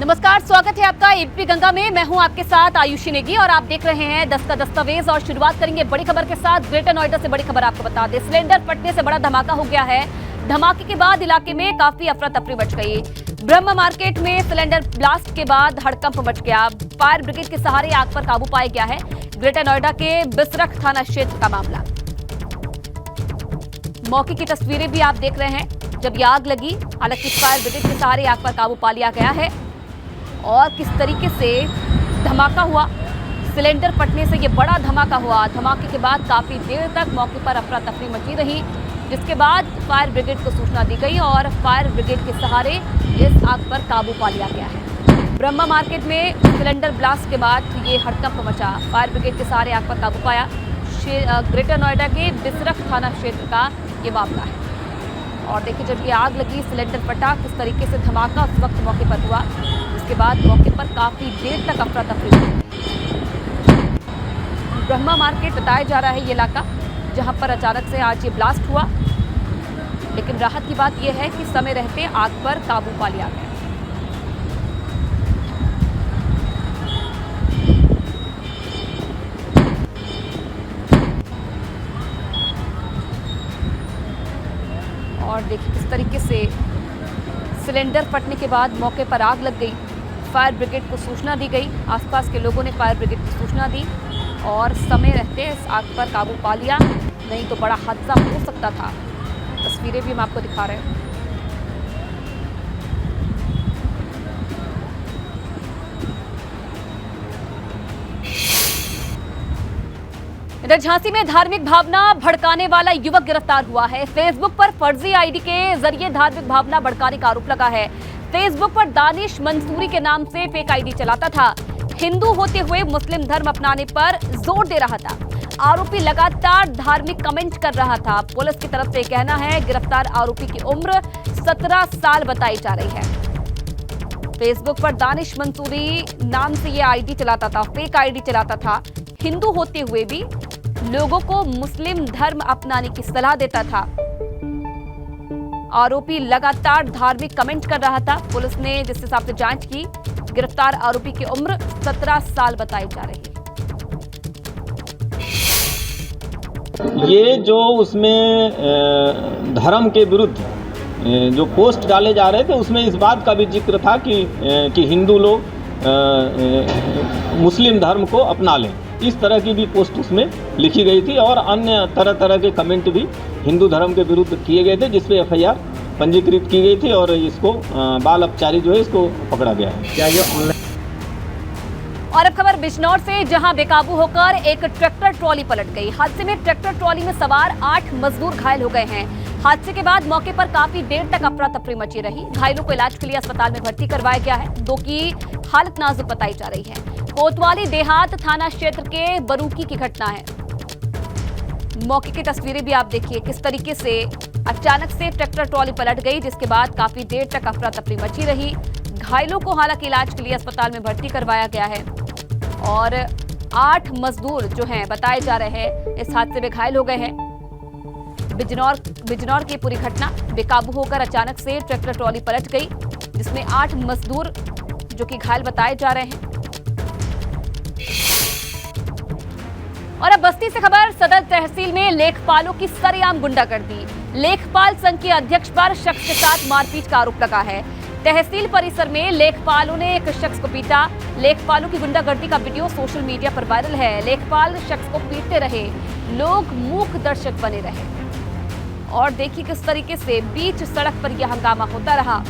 नमस्कार, स्वागत है आपका एबीपी गंगा में। मैं हूं आपके साथ आयुषी नेगी और आप देख रहे हैं 10 का दस्तावेज। और शुरुआत करेंगे बड़ी खबर के साथ। ग्रेटर नोएडा से बड़ी खबर आपको बता दें, सिलेंडर फटने से बड़ा धमाका हो गया है। धमाके के बाद इलाके में काफी अफरा तफरी मच गई। ब्रह्म मार्केट में सिलेंडर ब्लास्ट के बाद हड़कंप मच गया। फायर ब्रिगेड के सहारे आग पर काबू पाया गया है। ग्रेटर नोएडा के बिसरख थाना क्षेत्र का मामला। मौके की तस्वीरें भी आप देख रहे हैं जब ये आग लगी। हालांकि फायर ब्रिगेड के सहारे आग पर काबू पा लिया गया है। और किस तरीके से धमाका हुआ, सिलेंडर फटने से ये बड़ा धमाका हुआ। धमाके के बाद काफी देर तक मौके पर अफरा तफरी मची रही, जिसके बाद फायर ब्रिगेड को सूचना दी गई और फायर ब्रिगेड के सहारे इस आग पर काबू पा लिया गया है। ब्रह्मा मार्केट में सिलेंडर ब्लास्ट के बाद ये हड़कंप मचा। फायर ब्रिगेड के सहारे आग पर काबू पाया। ग्रेटर नोएडा के बिसरख थाना क्षेत्र का ये मामला है। और देखिए, जब ये आग लगी, सिलेंडर फटा, किस तरीके से धमाका उस वक्त मौके पर हुआ। इसके बाद मौके पर काफी देर तक अफरा तफरी हुई। ब्रह्मा मार्केट बताया जा रहा है ये इलाका, जहां पर अचानक से आज ये ब्लास्ट हुआ। लेकिन राहत की बात यह है कि समय रहते आग पर काबू पा लिया गया। और देखिए किस तरीके से सिलेंडर फटने के बाद मौके पर आग लग गई। फायर ब्रिगेड को सूचना दी गई। आसपास के लोगों ने फायर ब्रिगेड को सूचना दी और समय रहते इस आग पर काबू पा लिया, नहीं तो बड़ा हादसा हो सकता था। तस्वीरें भी हम आपको दिखा रहे हैं। इधर झांसी में धार्मिक भावना भड़काने वाला युवक गिरफ्तार हुआ है। फेसबुक पर फर्जी आईडी के जरिए धार्मिक भावना भड़काने का आरोप लगा है। फेसबुक पर दानिश मंसूरी के नाम से फेक आईडी चलाता था। हिंदू होते हुए मुस्लिम धर्म अपनाने पर जोर दे रहा था। आरोपी लगातार धार्मिक कमेंट कर रहा था। पुलिस की तरफ से कहना है गिरफ्तार आरोपी की उम्र 17 साल बताई जा रही है। फेसबुक पर दानिश मंसूरी नाम से ये आईडी चलाता था, फेक आईडी चलाता था। हिंदू होते हुए भी लोगों को मुस्लिम धर्म अपनाने की सलाह देता था। आरोपी लगातार धार्मिक कमेंट कर रहा था। पुलिस ने जिस हिसाब से जांच की, गिरफ्तार आरोपी की उम्र 17 साल बताई जा रही है। ये जो उसमें धर्म के विरुद्ध जो पोस्ट डाले जा रहे थे, उसमें इस बात का भी जिक्र था कि हिंदू लोग मुस्लिम धर्म को अपना लें। इस तरह की भी पोस्ट उसमें लिखी गई थी और अन्य तरह तरह के कमेंट भी हिंदू धर्म के विरुद्ध किए गए थे, जिसपे एफआईआर पंजीकृत की गई थी और इसको बाल अपचारी जो है इसको पकड़ा गया है। क्या ये ऑनलाइन? और अब खबर बिजनौर से, जहां बेकाबू होकर एक ट्रैक्टर ट्रॉली पलट गई। हादसे में ट्रैक्टर ट्रॉली में सवार 8 मजदूर घायल हो गए हैं। हादसे के बाद मौके पर काफी देर तक अफरा तफरी मची रही। घायलों को इलाज के लिए अस्पताल में भर्ती करवाया गया है। दो की हालत नाजुक बताई जा रही है। कोतवाली देहात थाना क्षेत्र के बरूकी की घटना है। मौके की तस्वीरें भी आप देखिए, किस तरीके से अचानक से ट्रैक्टर ट्रॉली पलट गई, जिसके बाद काफी देर तक अफरा तफरी मची रही। घायलों को हालांकि इलाज के लिए अस्पताल में भर्ती करवाया गया है। और 8 मजदूर जो हैं बताए जा रहे हैं इस हादसे में घायल हो गए हैं। बिजनौर की पूरी घटना, बेकाबू होकर अचानक से ट्रैक्टर ट्रॉली पलट गई, जिसमें 8 मजदूर जो कि घायल बताए जा रहे हैं। और अब बस्ती से खबर, सदर तहसील में लेखपालों की सरेआम गुंडागर्दी। लेखपाल संघ के अध्यक्ष पर शख्स के साथ मारपीट का आरोप लगा है। तहसील परिसर में लेखपालों ने एक शख्स को पीटा। लेखपालों की गुंडागर्दी का वीडियो सोशल मीडिया पर वायरल है। लेखपाल शख्स को पीटते रहे, लोग मूक दर्शक बने रहे। और देखिए किस तरीके से बीच सड़क पर यह हंगामा होता रहा।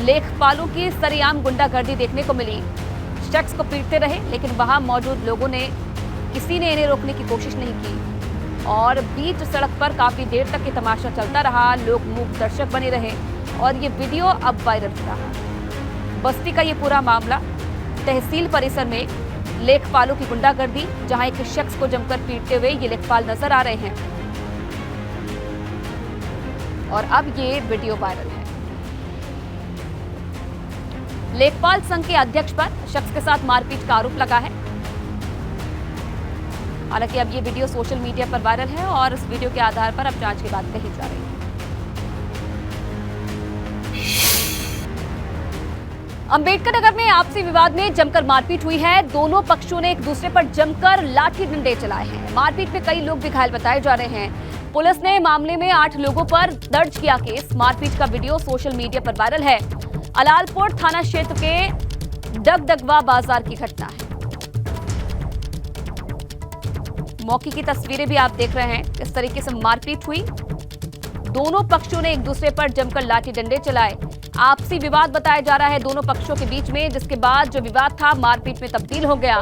लेखपालों की सरेआम गुंडागर्दी देखने को मिली। शख्स को पीटते रहे, लेकिन वहां मौजूद लोगों ने किसी ने इन्हें रोकने की कोशिश नहीं की। और बीच सड़क पर काफी देर तक ये तमाशा चलता रहा। लोग मूक दर्शक बने रहे और ये वीडियो अब वायरल हो रहा। बस्ती का ये पूरा मामला, तहसील परिसर में लेखपालों की गुंडागर्दी, जहां एक शख्स को जमकर पीटते हुए ये लेखपाल नजर आ रहे हैं। और अब ये वीडियो वायरल है। लेखपाल संघ के अध्यक्ष पर शख्स के साथ मारपीट का आरोप लगा है। हालांकि अब ये वीडियो सोशल मीडिया पर वायरल है और इस वीडियो के आधार पर अब जांच की बात कही जा रही है। अंबेडकर नगर में आपसी विवाद में जमकर मारपीट हुई है। दोनों पक्षों ने एक दूसरे पर जमकर लाठी डंडे चलाए हैं। मारपीट में कई लोग भी घायल बताए जा रहे हैं। पुलिस ने मामले में 8 लोगों पर दर्ज किया केस। मारपीट का वीडियो सोशल मीडिया पर वायरल है। अलालपुर थाना क्षेत्र के डगडगवा बाजार की घटना है। मौके की तस्वीरें भी आप देख रहे हैं, किस तरीके से मारपीट हुई। दोनों पक्षों ने एक दूसरे पर जमकर लाठी डंडे चलाए। आपसी विवाद बताया जा रहा है दोनों पक्षों के बीच में, जिसके बाद जो विवाद था मारपीट में तब्दील हो गया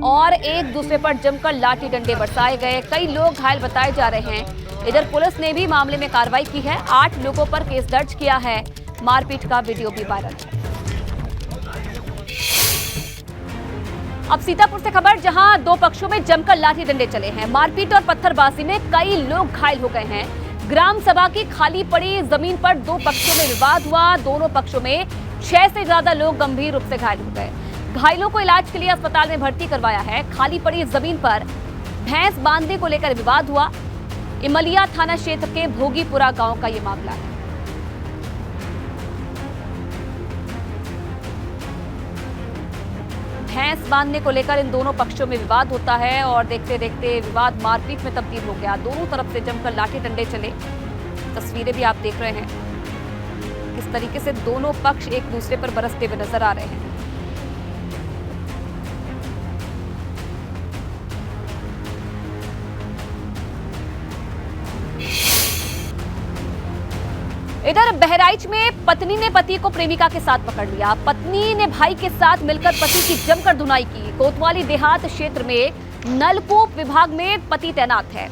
और एक दूसरे पर जमकर लाठी डंडे बरसाए गए। कई लोग घायल बताए जा रहे हैं। इधर पुलिस ने भी मामले में कार्रवाई की है। 8 लोगों पर केस दर्ज किया है। मारपीट का वीडियो भी वायरल है। अब सीतापुर से खबर, जहां 2 पक्षों में जमकर लाठी डंडे चले हैं। मारपीट और पत्थरबाजी में कई लोग घायल हो गए हैं। ग्राम सभा की खाली पड़ी जमीन पर 2 पक्षों में विवाद हुआ। दोनों पक्षों में 6 से ज्यादा लोग गंभीर रूप से घायल हो गए। घायलों को इलाज के लिए अस्पताल में भर्ती करवाया है। खाली पड़ी जमीन पर भैंस बांधने को लेकर विवाद हुआ। इमलिया थाना क्षेत्र के भोगीपुरा गांव का ये मामला है। भैंस बांधने को लेकर इन दोनों पक्षों में विवाद होता है और देखते देखते विवाद मारपीट में तब्दील हो गया। दोनों तरफ से जमकर लाठी डंडे चले। तस्वीरें भी आप देख रहे हैं, किस तरीके से दोनों पक्ष एक दूसरे पर बरसते हुए नजर आ रहे हैं। इधर बहराइच में पत्नी ने पति को प्रेमिका के साथ पकड़ लिया। पत्नी ने भाई के साथ मिलकर पति की जमकर धुनाई की। कोतवाली देहात क्षेत्र में नलकूप विभाग में पति तैनात है।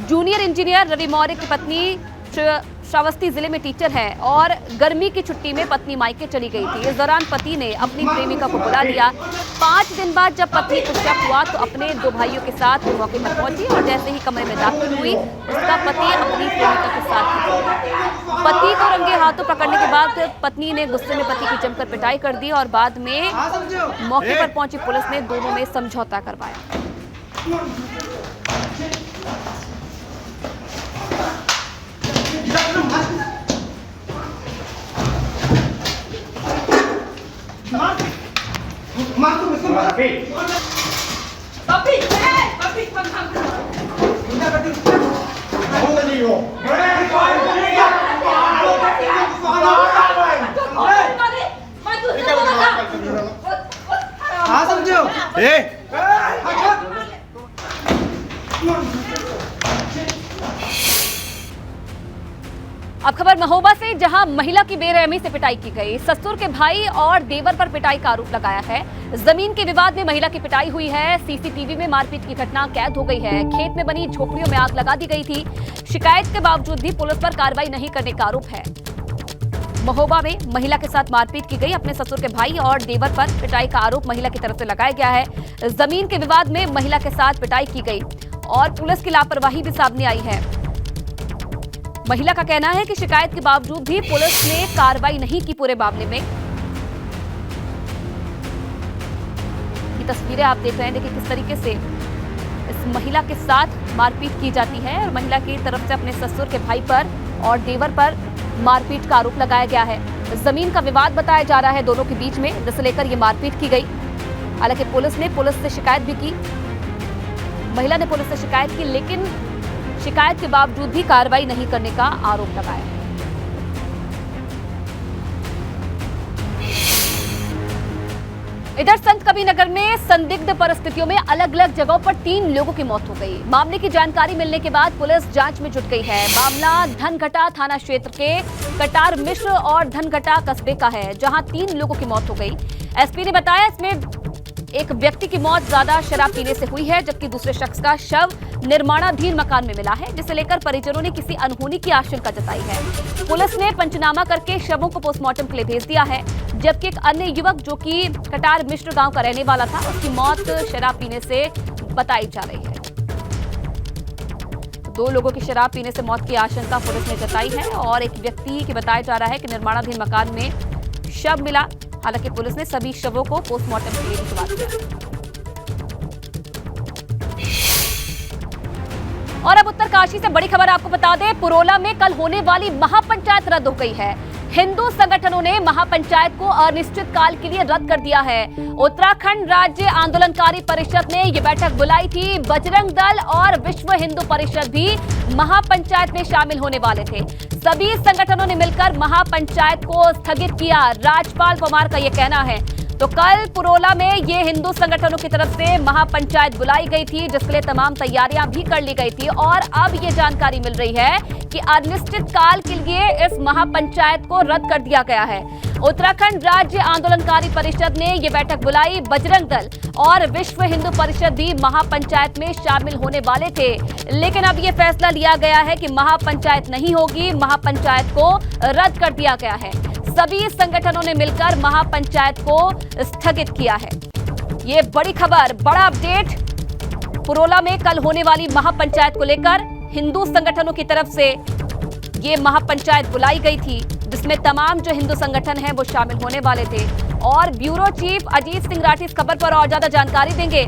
जूनियर इंजीनियर रवि मौर्य की पत्नी श्रावस्ती जिले में टीचर है और गर्मी की छुट्टी में पत्नी मायके चली गई थी। इस दौरान पति ने अपनी प्रेमिका को बुला लिया। 5 दिन बाद जब पत्नी को शक हुआ तो अपने 2 भाइयों के साथ मौके पर पहुंची और जैसे ही कमरे में दाखिल हुई, उसका पति अपनी प्रेमिका के साथ पति को रंगे हाथों पकड़ने के बाद पत्नी ने गुस्से में पति की जमकर पिटाई कर दी और बाद में मौके पर पहुंची पुलिस ने दोनों में समझौता करवाया। हाँ समझो। अब खबर महोबा से, जहां महिला की बेरहमी से पिटाई की गई। ससुर के भाई और देवर पर पिटाई का आरोप लगाया है। जमीन के विवाद में महिला की पिटाई हुई है। सीसीटीवी में मारपीट की घटना कैद हो गई है। खेत में बनी झोपड़ियों में आग लगा दी गई थी। शिकायत के बावजूद भी पुलिस पर कार्रवाई नहीं करने का आरोप है। महोबा में महिला के साथ मारपीट की गई। अपने ससुर के भाई और देवर पर पिटाई का आरोप महिला की तरफ से लगाया गया है। जमीन के विवाद में महिला के साथ पिटाई की गई और पुलिस की लापरवाही भी सामने आई है। महिला का कहना है कि शिकायत के बावजूद भी पुलिस ने कार्रवाई नहीं की पूरे मामले में। ये तस्वीरें आप देख रहे हैं, देखिए किस तरीके से इस महिला के साथ मारपीट की जाती है और महिला की तरफ से अपने ससुर के भाई पर और देवर पर मारपीट का आरोप लगाया गया है। जमीन का विवाद बताया जा रहा है दोनों के बीच में, जिसे लेकर ये मारपीट की गई। हालांकि पुलिस से शिकायत भी की, महिला ने पुलिस से शिकायत की, लेकिन शिकायत के बावजूद भी कार्रवाई नहीं करने का आरोप लगाया है। इधर संत कबीरनगर में संदिग्ध परिस्थितियों में अलग अलग जगहों पर 3 लोगों की मौत हो गई। मामले की जानकारी मिलने के बाद पुलिस जांच में जुट गई है। मामला धनघटा थाना क्षेत्र के कटार मिश्र और धनघटा कस्बे का है, जहां 3 लोगों की मौत हो गई। एसपी ने बताया इसमें एक व्यक्ति की मौत ज्यादा शराब पीने से हुई है, जबकि दूसरे शख्स का शव निर्माणाधीन मकान में मिला है, जिसे लेकर परिजनों ने किसी अनहोनी की आशंका जताई है। पुलिस ने पंचनामा करके शवों को पोस्टमार्टम के लिए भेज दिया है, जबकि एक अन्य युवक जो कि कटार मिश्र गांव का रहने वाला था, उसकी मौत शराब पीने से बताई जा रही है। 2 लोगों की शराब पीने से मौत की आशंका पुलिस ने जताई है और एक व्यक्ति की बताया जा रहा है कि निर्माणाधीन मकान में शव मिला। हालांकि पुलिस ने सभी शवों को पोस्टमार्टम के लिए भिजवा दिया। और अब उत्तरकाशी से बड़ी खबर आपको बता दें, पुरोला में कल होने वाली महापंचायत रद्द हो गई है। हिंदू संगठनों ने महापंचायत को अनिश्चित काल के लिए रद्द कर दिया है। उत्तराखंड राज्य आंदोलनकारी परिषद ने ये बैठक बुलाई थी। बजरंग दल और विश्व हिंदू परिषद भी महापंचायत में शामिल होने वाले थे। सभी संगठनों ने मिलकर महापंचायत को स्थगित किया, राज्यपाल परमार का यह कहना है। तो कल पुरोला में ये हिंदू संगठनों की तरफ से महापंचायत बुलाई गई थी, जिसके लिए तमाम तैयारियां भी कर ली गई थी। और अब ये जानकारी मिल रही है कि अनिश्चित काल के लिए इस महापंचायत को रद्द कर दिया गया है। उत्तराखंड राज्य आंदोलनकारी परिषद ने ये बैठक बुलाई। बजरंग दल और विश्व हिंदू परिषद भी महापंचायत में शामिल होने वाले थे, लेकिन अब ये फैसला लिया गया है कि महापंचायत नहीं होगी, महापंचायत को रद्द कर दिया गया है। सभी संगठनों ने मिलकर महापंचायत को स्थगित किया है। ये बड़ी खबर, बड़ा अपडेट पुरोला में कल होने वाली महापंचायत को लेकर हिंदू संगठनों की तरफ से ये महापंचायत बुलाई गई थी, जिसमें तमाम जो हिंदू संगठन हैं वो शामिल होने वाले थे। और ब्यूरो चीफ अजीत सिंह राठी इस खबर पर और ज्यादा जानकारी देंगे।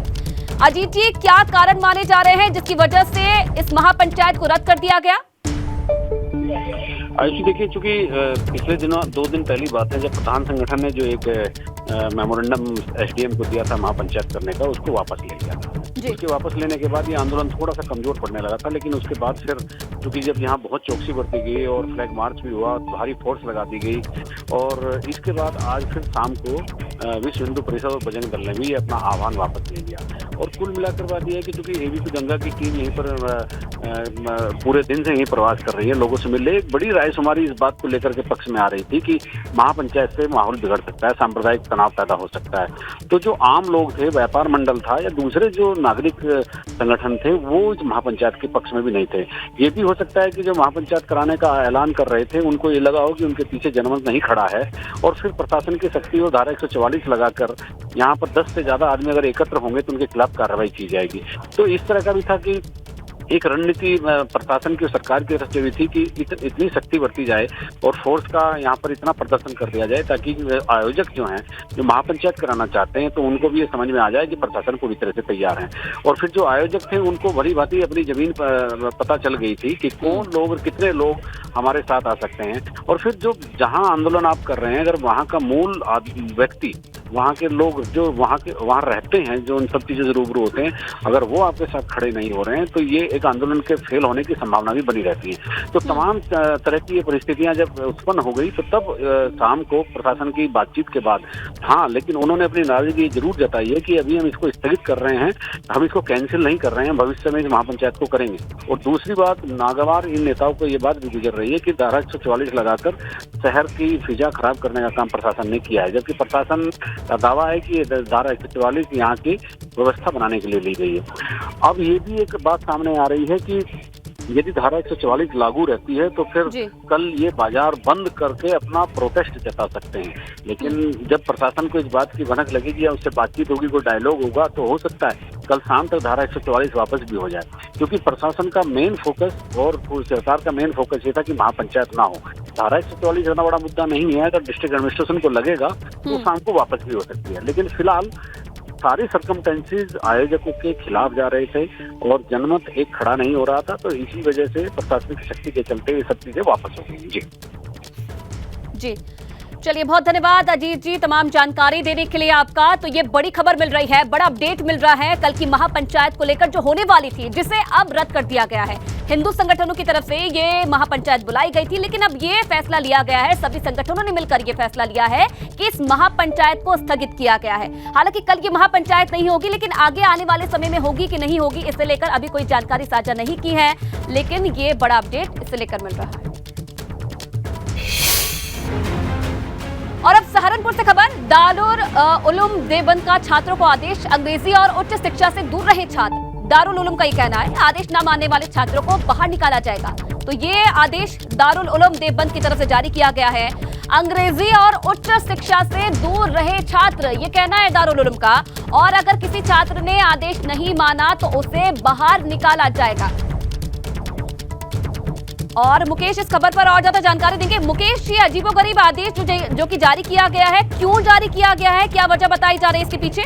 अजीत जी, क्या कारण माने जा रहे हैं जिसकी वजह से इस महापंचायत को रद्द कर दिया गया? आयुषी, देखिए, चूंकि पिछले दिनों 2 दिन पहली बात है जब प्रधान संगठन ने जो एक मेमोरेंडम एसडीएम को दिया था महापंचायत करने का, उसको वापस ले लिया था। उसके वापस लेने के बाद ये आंदोलन थोड़ा सा कमजोर पड़ने लगा था, लेकिन उसके बाद फिर चूंकि जब यहाँ बहुत चौकसी बरती गई और फ्लैग मार्च भी हुआ, भारी फोर्स लगा दी गई, और इसके बाद आज फिर शाम को विश्व हिंदू परिषद और बजरंग दल ने भी अपना आह्वान वापस ले लिया। और कुल मिलाकर बात यह है कि चूंकि एबीपी गंगा की टीम यहीं पर पूरे दिन से यहीं प्रवास कर रही है, लोगों से मिले, एक बड़ी रायशुमारी इस बात को लेकर के पक्ष में आ रही थी कि महापंचायत से माहौल बिगड़ सकता है, सांप्रदायिक तनाव पैदा हो सकता है। तो जो आम लोग थे, व्यापार मंडल था या दूसरे जो नागरिक संगठन थे, वो इस महापंचायत के पक्ष में भी नहीं थे। ये भी हो सकता है कि जो महापंचायत कराने का ऐलान कर रहे थे, उनको ये लगा हो कि उनके पीछे जनमत नहीं खड़ा है, और फिर प्रशासन की शक्ति और धारा 144 लगाकर यहाँ पर 10 से ज्यादा आदमी अगर एकत्र होंगे तो उनके खिलाफ कार्रवाई की जाएगी। तो इस तरह का भी था कि एक रणनीति प्रशासन की और सरकार की तरफ से भी थी कि इतनी शक्ति बरती जाए और फोर्स का यहाँ पर इतना प्रदर्शन कर दिया जाए ताकि आयोजक जो हैं, जो महापंचायत कराना चाहते हैं, तो उनको भी ये समझ में आ जाए कि प्रशासन पूरी तरह से तैयार है। और फिर जो आयोजक थे उनको भली भांति अपनी जमीन पता चल गई थी कि कौन लोग और कितने लोग हमारे साथ आ सकते हैं। और फिर जो जहाँ आंदोलन आप कर रहे हैं, अगर वहाँ का मूल व्यक्ति, वहाँ के लोग जो वहाँ रहते हैं, जो उन सब चीजों से रूबरू होते हैं, अगर वो आपके साथ खड़े नहीं हो रहे हैं, तो ये एक आंदोलन के फेल होने की संभावना भी बनी रहती है। तो तमाम तरह की ये परिस्थितियां जब उत्पन्न हो गई, तो तब शाम को प्रशासन की बातचीत के बाद, हाँ, लेकिन उन्होंने अपनी नाराजगी जरूर जताई है कि अभी हम इसको स्थगित कर रहे हैं, हम इसको कैंसिल नहीं कर रहे हैं, भविष्य में इस महापंचायत को करेंगे। और दूसरी बात, नागवार इन नेताओं को ये बात भी गुजर रही है कि धारा 144 लगाकर शहर की फिजा खराब करने का काम प्रशासन ने किया है, जबकि प्रशासन का दावा है कि धारा 144 यहाँ की व्यवस्था बनाने के लिए ली गई है। अब ये भी एक बात सामने आ रही है कि यदि धारा 144 लागू रहती है तो फिर कल ये बाजार बंद करके अपना प्रोटेस्ट जता सकते हैं। लेकिन जब प्रशासन को इस बात की भनक लगेगी या उससे बातचीत होगी, कोई डायलॉग होगा, तो हो सकता है कल शाम तक धारा 144 वापस भी हो जाए, क्योंकि प्रशासन का मेन फोकस और सरकार का मेन फोकस ये था कि महापंचायत ना हो। धारा 144 इतना बड़ा मुद्दा नहीं है, अगर डिस्ट्रिक्ट एडमिनिस्ट्रेशन को लगेगा तो शाम को वापस भी हो सकती है। लेकिन फिलहाल सारे सर्कमस्टेंसेस आयोजकों के खिलाफ जा रहे थे और जनमत एक खड़ा नहीं हो रहा था, तो इसी वजह से प्रशासनिक शक्ति के चलते ये सब चीजें वापस हो गई। जी, चलिए, बहुत धन्यवाद अजीत जी तमाम जानकारी देने के लिए आपका। तो ये बड़ी खबर मिल रही है, बड़ा अपडेट मिल रहा है कल की महापंचायत को लेकर जो होने वाली थी, जिसे अब रद्द कर दिया गया है। हिंदू संगठनों की तरफ से ये महापंचायत बुलाई गई थी, लेकिन अब ये फैसला लिया गया है, सभी संगठनों ने मिलकर ये फैसला लिया है कि इस महापंचायत को स्थगित किया गया है। हालांकि कल की महापंचायत नहीं होगी, लेकिन आगे आने वाले समय में होगी कि नहीं होगी, इसे लेकर अभी कोई जानकारी साझा नहीं की है, लेकिन ये बड़ा अपडेट इसे लेकर मिल रहा है। और अब सहारनपुर से खबर, दारुल उलूम देवबंद का छात्रों को आदेश, अंग्रेजी और उच्च शिक्षा से दूर रहे छात्र। दारुल उलूम का ये कहना है, आदेश न मानने वाले छात्रों को बाहर निकाला जाएगा। तो ये आदेश दारुल उलूम देवबंद की तरफ से जारी किया गया है। अंग्रेजी और उच्च शिक्षा से दूर रहे छात्र, ये कहना है दारुल उलूम का, और अगर किसी छात्र ने आदेश नहीं माना तो उसे बाहर निकाला जाएगा। और मुकेश इस खबर पर और ज्यादा जानकारी देंगे। मुकेश, ये अजीबोगरीब आदेश जो कि जारी किया गया है, क्यों जारी किया गया है, क्या वजह बताई जा रही है इसके पीछे?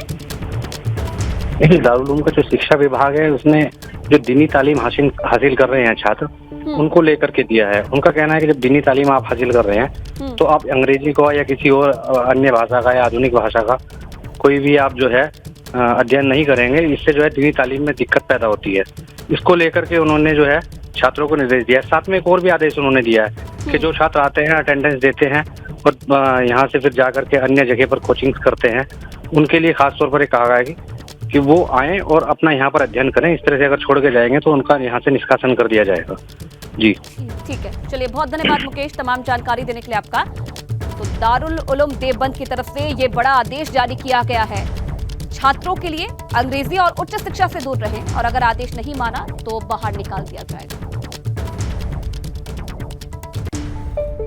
दारुल उलूम का जो शिक्षा विभाग है, उसने जो दीनी तालीम हासिल कर रहे हैं छात्र, उनको लेकर के दिया है। उनका कहना है कि जब दीनी तालीम आप हासिल कर रहे हैं तो आप अंग्रेजी को या किसी और अन्य भाषा का या आधुनिक भाषा का कोई भी आप जो है अध्ययन नहीं करेंगे, इससे जो है दीनी तालीम में दिक्कत पैदा होती है। इसको लेकर के उन्होंने जो है छात्रों को निर्देश दिया है। साथ में एक और भी आदेश उन्होंने दिया है कि जो छात्र आते हैं, अटेंडेंस देते हैं और यहाँ से फिर जा करके अन्य जगह पर कोचिंग करते हैं, उनके लिए खास तौर पर ये कहा गया है कि वो आएँ और अपना यहाँ पर अध्ययन करें। इस तरह से अगर छोड़ के जाएंगे तो उनका यहाँ से निष्कासन कर दिया जाएगा। जी ठीक है, चलिए बहुत धन्यवाद मुकेश तमाम जानकारी देने के लिए आपका। तो दारुल उलूम देवबंद की तरफ से ये बड़ा आदेश जारी किया गया है छात्रों के लिए, अंग्रेजी और उच्च शिक्षा से दूर रहें और अगर आदेश नहीं माना तो बाहर निकाल दिया जाएगा।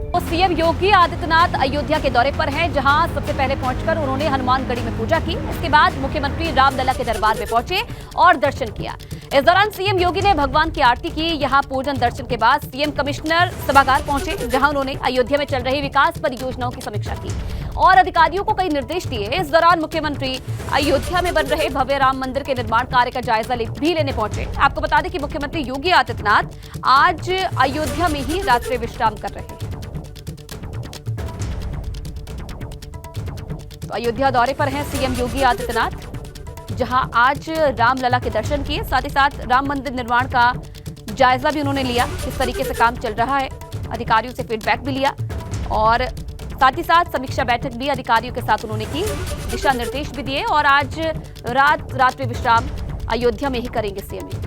तो सीएम योगी आदित्यनाथ अयोध्या के दौरे पर हैं, जहां सबसे पहले पहुंचकर उन्होंने हनुमानगढ़ी में पूजा की। इसके बाद मुख्यमंत्री रामलला के दरबार में पहुंचे और दर्शन किया। इस दौरान सीएम योगी ने भगवान की आरती की। यहां पूजन दर्शन के बाद सीएम कमिश्नर सभागार पहुंचे, जहां उन्होंने अयोध्या में चल रही विकास परियोजनाओं की समीक्षा की और अधिकारियों को कई निर्देश दिए। इस दौरान मुख्यमंत्री अयोध्या में बन रहे भव्य राम मंदिर के निर्माण कार्य का जायजा भी लेने पहुंचे। आपको बता दें कि मुख्यमंत्री योगी आदित्यनाथ आज अयोध्या में ही रात्रि विश्राम कर रहे हैं। तो अयोध्या दौरे पर हैं सीएम योगी आदित्यनाथ, जहां आज रामलला के दर्शन किए, साथ ही साथ राम मंदिर निर्माण का जायजा भी उन्होंने लिया, किस तरीके से काम चल रहा है, अधिकारियों से फीडबैक भी लिया और साथ ही साथ समीक्षा बैठक भी अधिकारियों के साथ उन्होंने की, दिशा निर्देश भी दिए और आज रात्रि विश्राम अयोध्या में ही करेंगे सीएम योगी।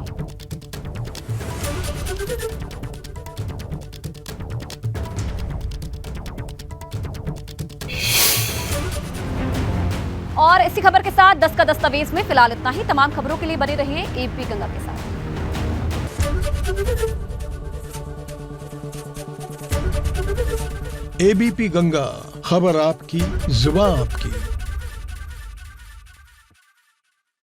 और इसी खबर के साथ 10 का दस्तावेज में फिलहाल इतना ही। तमाम खबरों के लिए बने रहिए एबीपी गंगा के साथ। एबीपी गंगा, खबर आपकी, जुबान आपकी।